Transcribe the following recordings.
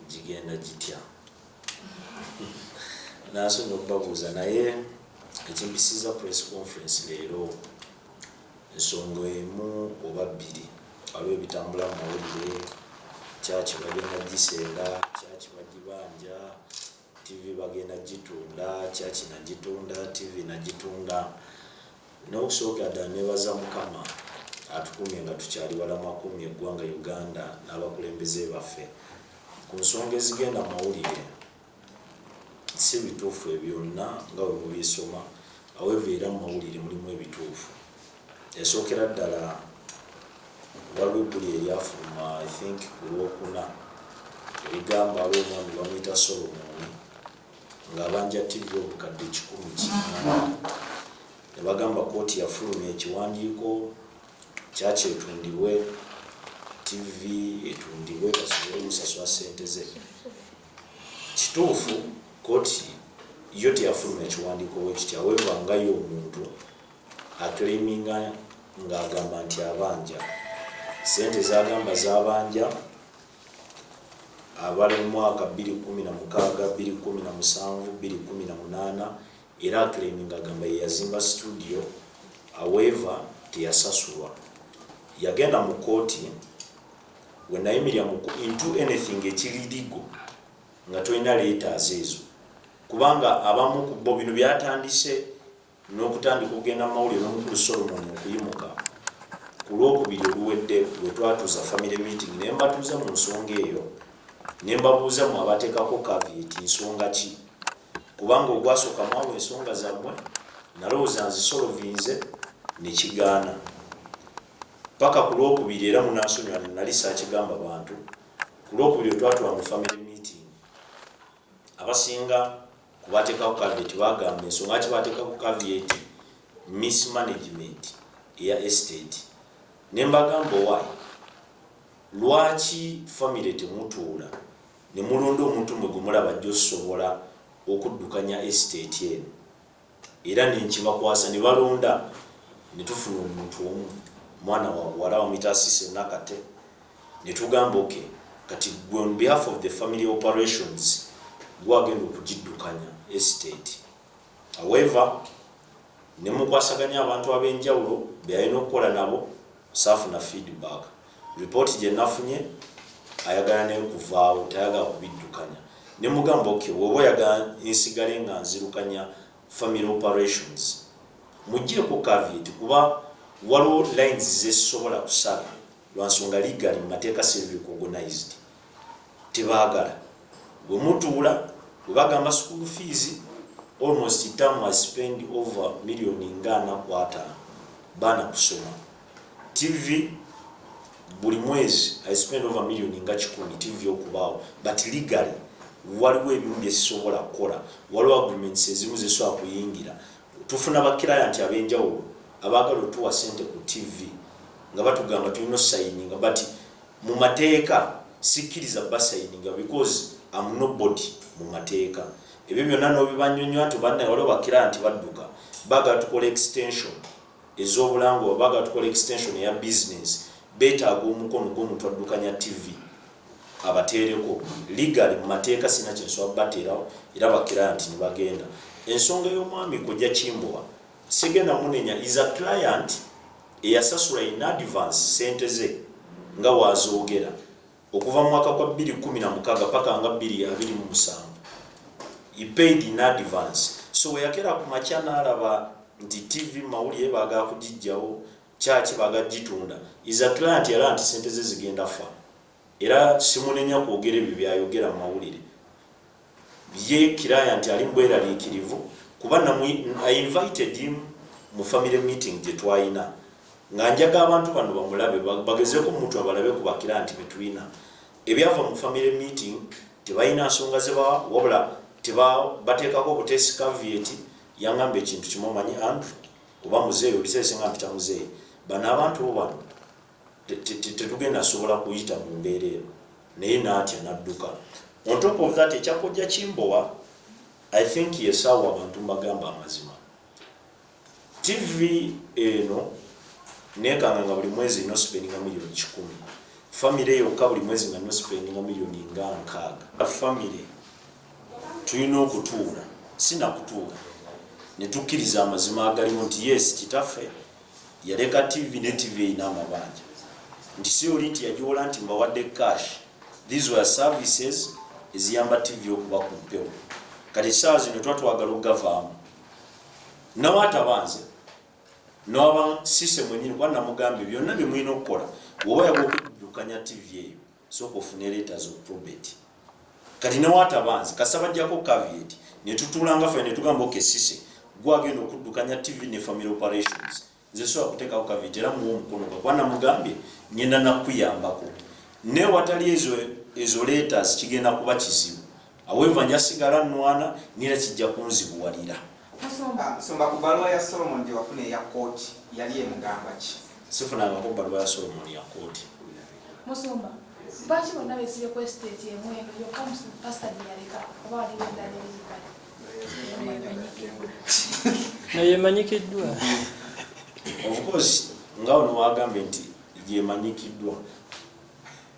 Jigenda jitya naso nokubabuuza naye ekimpisiza press conference leero ensonga emu oba bbiri waliwo ebitambula mu mawulire kyaki bagenda gisenda kyaki bagibanja TV bagenda gitunda kyaki nagitunda TV nagitunda n'okusooka ddala nebaza Mukama atukumye nga tukyali wala makumi eggwanga Uganda n'abakulembeze baffe ku nsonga ezigenda mawulire si bituufu ebyonna nga bwe mubisoma however era mu mawulire mulimu ebituufu yasookera ddala waliwo ebbuli eryafuluma I think ku Lwokuna erigamba waliwo omwami bamuyita Solomoni ng'abanja TV obukadde 100 ne bagamba kooti yafulumya ekiwandiiko kyaki etundibwe TV etundibwe basobole okusasula ssente ze. Kituufu kooti yo teyafulumya ekiwandiiko bwe kitya however ngayo omuntu aclaiminga ng'agamba nti abanja ssente zagamba zabanja abali mu mwaka 2016 2017 2018 era aclaiminga agamba yazimba studio however teyasasulwa. Yagenda mu kooti wenayimirya into anything ekiririgo nga tolina letters ezo kubanga abamu ku bo bino byatandise n'okutandika okugenda mu mawulire n'omukulu Solomon okuyimuka ku Lwokubiri oluwedde bwe twatuuza family meeting ne mbatuuza mu nsonga eyo ne mbabuuza mu abateekako caveat nsonga ki kubanga ogwasooka mwawe ensonga zammwe nalowooza nzisolovinze ne kigaana paka ku Lwokubiri era munansonyiwa nali saakigamba bantu ku Lwokubiri twatuula mu family meeting abasinga kubateekako caveat bagamba ensonga ki bateekako caveat mismanagement eya estate ne mbagamba why lwaki family temutuula ne mulonda omuntu mwe gumulaba gy'osobola okuddukanya estate eno era nenkibakwasa ne balonda ne tufuna omuntu omu mwana wa wala wa mitasise nakate ne tugamba okay kati on behalf of the family operations gwagenda okugiddukanya estate however ne mukwasaganya abantu ab'enjawulo byalina okukola nabo saafuna feedback report gye nafunye ayagala nayo kuvaawo tayagala kubiddukanya ne mugamba okay woba oyagala nsigale nga nzirukanya family operations muggyeko caveat kuba waliwo lines zesobola kusala lwansonga legal mu mateeka si recognized tebaagala bwe mutuula bwe bagamba school fees almost term I spend over million ngana kwata bana kusoma TV buli mwezi I spend over million nga 10 TV okubaawo but legally waliwo ebimu byesobola kukola waliwo agreements ezimu zesobola kuyingira tufuna ba client ab'enjawulo abagala otuwa sente ku TV nga batugamba tulina signing but mu mateeka sikiriza basigning because I'm nobody mu mateeka ebyo byonna n'obibanyonyo tubanna waliwo ba client badduka bagala tukola extension ez'obulango bagala tukola extension ya business betaaga omukono gw'omuntu addukanya TV abateereko legally mu mateeka sina kyensobola bateerawo era ba client ne bagenda. Ensonga y'omwami Kojja Kimbowa segenda munenya is a client eyasasula in advance sente ze nga wazoogera okuva mu mwaka gwa 2016 paka nga 2027 he paid in advance so yakera ku makya n'alaba nti TV mawulire baagala kugijjawo kyaki baagala gitunda is a client era nti sente ze zigenda fa era simunenya kwogera ebyo byayogera mu mawulire ye client ali mbweraliikirivu kuba I invited him mu family meeting gye twalina nga njaga abantu bano bamulabe bagezeeko omuntu abalabe ku bakirant betulina ebyava mu family meeting tebalina nsonga ze wabula bateekako obutesi caveat yangamba ekintu kimu omanyi Andrew oba muzeeyi olisese nga mpita muzeeyi bano abantu bo bano tetugenda sobola kuyita mu mbeera eno naye n'atya n'adduka. On top of that ekya Kojja Kimbowa I think yesawa abantu mbagamba amazima TV eno nekanga nga buli mwezi ino spending million 10 family yokka buli mwezi nga no spendinga milioni nga 6. Family tulina okutuula sinakutuula ne tukkiriza amazima agalimu nti yes kitaffe yaleka TV ne TV erina amabanja nti si oli nti yajola nti mbawadde cash. These were services eziyamba TV okuba ku mpewo. Kati saa zino twatwagala okugavaamu nawatabanze noaba sise mwenyini kwa namugambye byonna bye mulina okukola woba yaga okuddukanya TV eyo sooka ofune letters of probate. Kati nawatabanze kasabajjako caveat ne tutuulanga ffe ne tugamba oke sise gwagenda okuddukanya TV ne family operations nze sobola kuteekawo caveat era muwa omukono kwa namugambye ngenda nakuyambako ne watali ezo letters kigenda kuba kizibu. However njasigala nwana nira kijja kunzibuwalira. Musomba ku baluwa ya Solomon gye wafuna eya court yali emugamba ki? Sifunanga ku baluwa ya Solomon ya court. Musomba baki bonna besibye ku estate emwendo yokka pastor yaleka oba wali wendala ebibali nayemanyikiddwa. Of course ngawo nowagambye nti yemanyikiddwa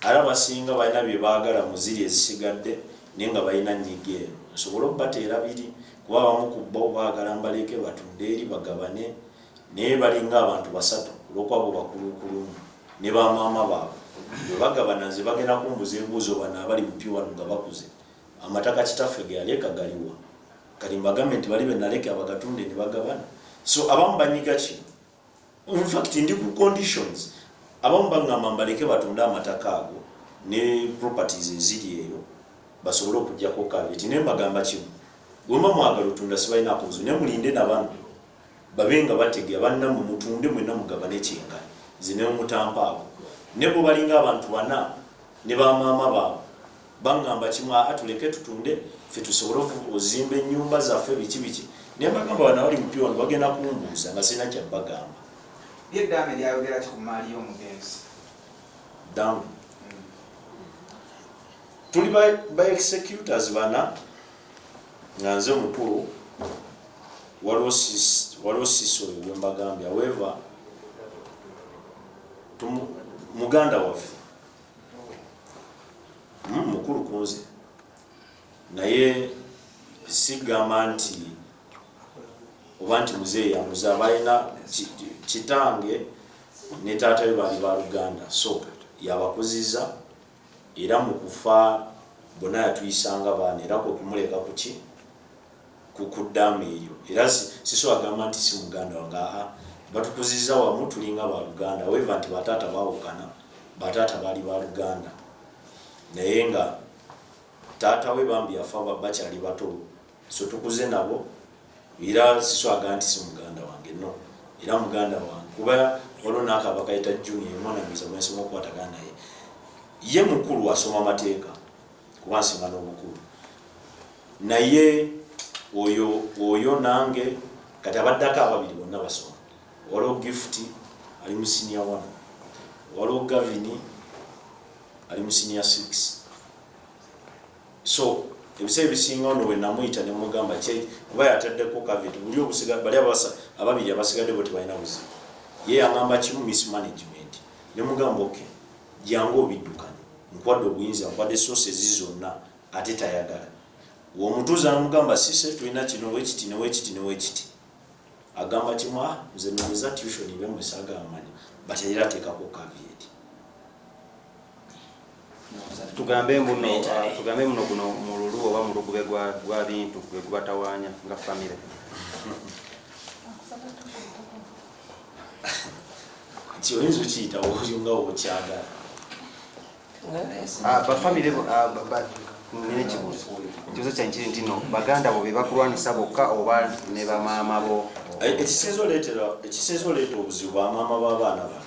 ara basinga balina bye baagala muziri ezisigadde naye nga balina nyiga eno nsobola okubateera biri kuba abamu ku bo baagala mbaleke batunde eri bagabane naye balinga abantu 3 olwokwabo bakulukulumu ne bamaama baabwe bwe bagabana nze bagenda kumbuza ebuuzo bano abali mupi wano nga bakuze amataka kitaffe ge yaleka galiwa kati mbagambe nti bali be naleke abagatunde ne bagabana. So abamu banyiga ki in fact ndi ku conditions abamu bangamba mbaleke batunde amataka ago ne properties eziri eyo basobole okujjako kaveti ne mbagamba kimu gomba mwagala otunda sibalina kubuzo ne mulinde nabano babenga bategea banna mu mutunde mwenna mugabane kyenga zine omutampaako ne bo balinga abantu bana ne bamaama baabo bangamba kimu atuleke tutunde ffe tusobole ozimba ennyumba zaffe biki ne mbagamba bana bali mupi wano bagenda kumbuuza nga sina kya bagamba. Byeddaame lyayogera ki ku maali y'omugenzi? Damu tuli by executors bana nga nze mukulu waliwo siso oyo gwembagambye. However muganda waffe mukulu kunze naye sigamba nti oba nti muzeeyi yamuza balina kitange ne taata we bali ba Luganda so yabakuziza era mu kufa bonna yatuyisanga baana era kumuleka kuki kukuddamu eryo era siso agamba nti si muganda wange batukuziza wamu tulinga ba Luganda. However nti bataata baawukana bataata bali ba Luganda naye nga taata we bambi yafa bakyali bato so tukuze nabo era siso agamba nti si muganda wange no era muganda wange kuba waliwo n'akaba kayita junior omwana mwiza bwensoma okukwatagana naye ye mukulu asoma amateeka kuba nsinga n'obukulu naye oyo nange kati abaddako ababiri bonna basoma. Waliwo gift ali mu senior 1 waliwo Gavini ali mu senior 6 so ebiseera ebisinga ono we namuyita ne mugamba kuba yataddeko kaveti buli obusiga bali ababiri abasigadde bo tebalina buzibu ye yagamba kimu mismanagement ne mugamba okay jangu obiddukanye nkwadde obuyinza nkwadde sources zonna ate tayagala womutuuza namugamba sise tulina kino wekiti newekiti agamba kimu nze noweza tuition bemwesaga amanyi but era ateekako caveat. Tugambe muno guno mululu oba mulugube gwa bintu gwe gubatawanya nga famile. Kiyinza okiyita oyo nga okyagala ba famile nine kibuuzo kyange kiri nti no baganda bo be bakulwanisa bokka oba ne bamaama bo. Ekisinza oleeta obuzibu bamaama b'abaana bano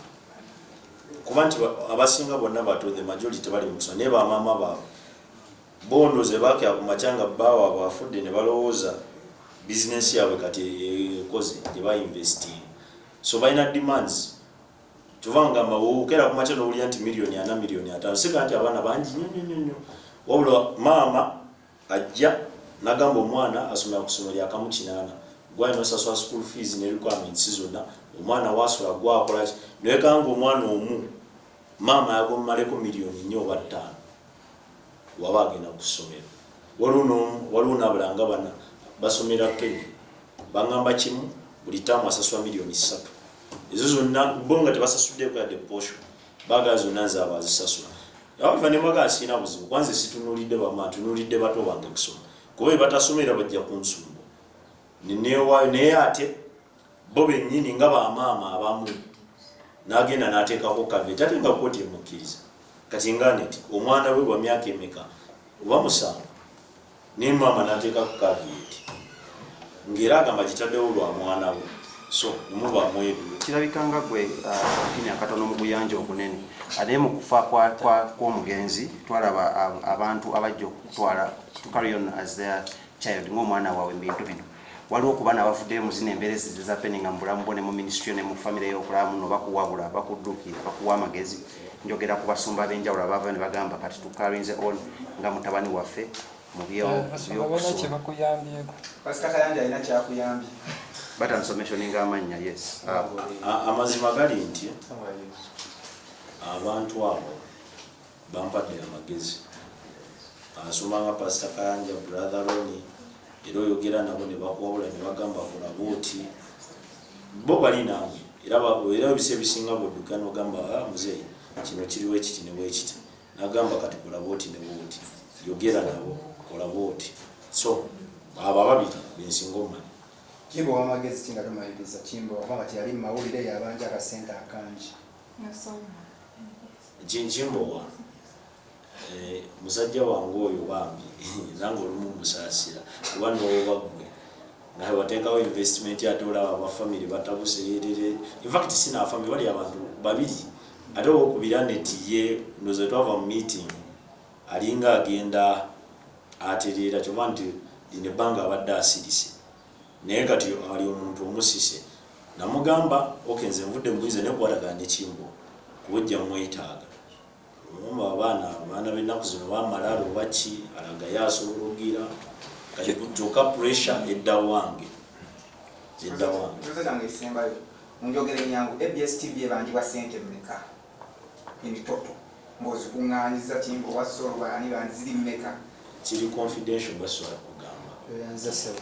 kuba nti abasinga bonna bato the majority tebali mu kusoma naye bamaama baabwe bondo ze bakya ku makyanga bawaabwe afudde ne balowooza bizinensi yaabwe kati ekoze tebainvesting so balina demands tuvangamba wokera ku makya n'owulira nti miliyoni 4 miliyoni 5 siga nti abaana bangi nnyo wabula maama ajja nagamba omwana asomera ku ssomero lya Kamukinana gwalina osasula school fees ne requirements zonna omwana wasula gwakola ki newekanga omwana omu maama yagomaleko miliyoni 4 oba 5 waba agenda ku ssomero. Waliwo n'abalanga bana basomera Kenya bangamba kimu buli taamu asasula miliyoni 3. Ezo zonna bo nga tebasasuddeko yadde portion baagala zonna nze abazisasula. However ne mwaga sina buzibu kwanza situnulidde bamma tunulidde bato bange kusoma kuba batasomera bajja kunsumba naye ate bo bennyini nga bamaama abamu n'agenda n'ateekako kaveti ate nga kooti emukkiriza kati nganeti omwana we wa myaka emeka oba 7 naye maama n'ateekako kaveti ng'era agamba kitaddewo lwa mwana we so nemuba mwedu kirabikanga gwe akini akatono mu buyanja obunene ate mu kufa kw'omugenzi twalaba abantu abajja okutwala to carry on as their child ng'omwana waabwe mu bintu bino waliwo okuba n'abavuddeyo mu zino embeerezi zezappeninga mu bulamu bwo ne mu ministry ne mu famire y'okulamu no bakuwabula bakudduukira bakuwa amagezi njogera ku basumba ab'enjawulo abaava ne bagamba kati to carry on nga mutabani waffe mu by'okusoma Pastor Kayanja alina kyakuyambye batansomeshoninga amanya yes amazima gali nti abantu abo bampadde amagezi asoma nga Pastor Kayanja brother Roni era oyogera nabo ne bakuwabula ne bagamba kola booti bo bali nange era ebise ebisinga bodduka n'ogamba muzeeyi kino kiriwo ekiti ne weekiti n'agamba kati kola booti ne booti yogera nabo kola booti so abo ababiri bensinga omanyi Kimbo wamagezi kinga tumayiriza Kimbo kwamba tiyali mawulire yabanja akasente akanji Kimbowa musajja wange oyo bambi nange olumu musasira kuba nowobagwe nga wateekawo investment ate olaba abafamily batabuseerere in fact sina family bali abantu babiri ate okubira netiye ndoze twava mu meeting alinga agenda atereera kyova nti lino ebbanga abadde asirise naye kati ali omuntu omusise namugamba okenze nvudde mbuize nekwataganye Kimbo kubujja mwetaaga abaana b'ennaku zino bamalaalo baki alaga yasobola ogira kati kutuuka pressure edda wange kyange ekisembayo munjogere nyangu ABS TV ebangibwa ssente mmeka emitoto mbozikuŋŋaanyiza Kimbo wasolo bani banziri mmeka kiri confidential basobola kugamba yanze sebo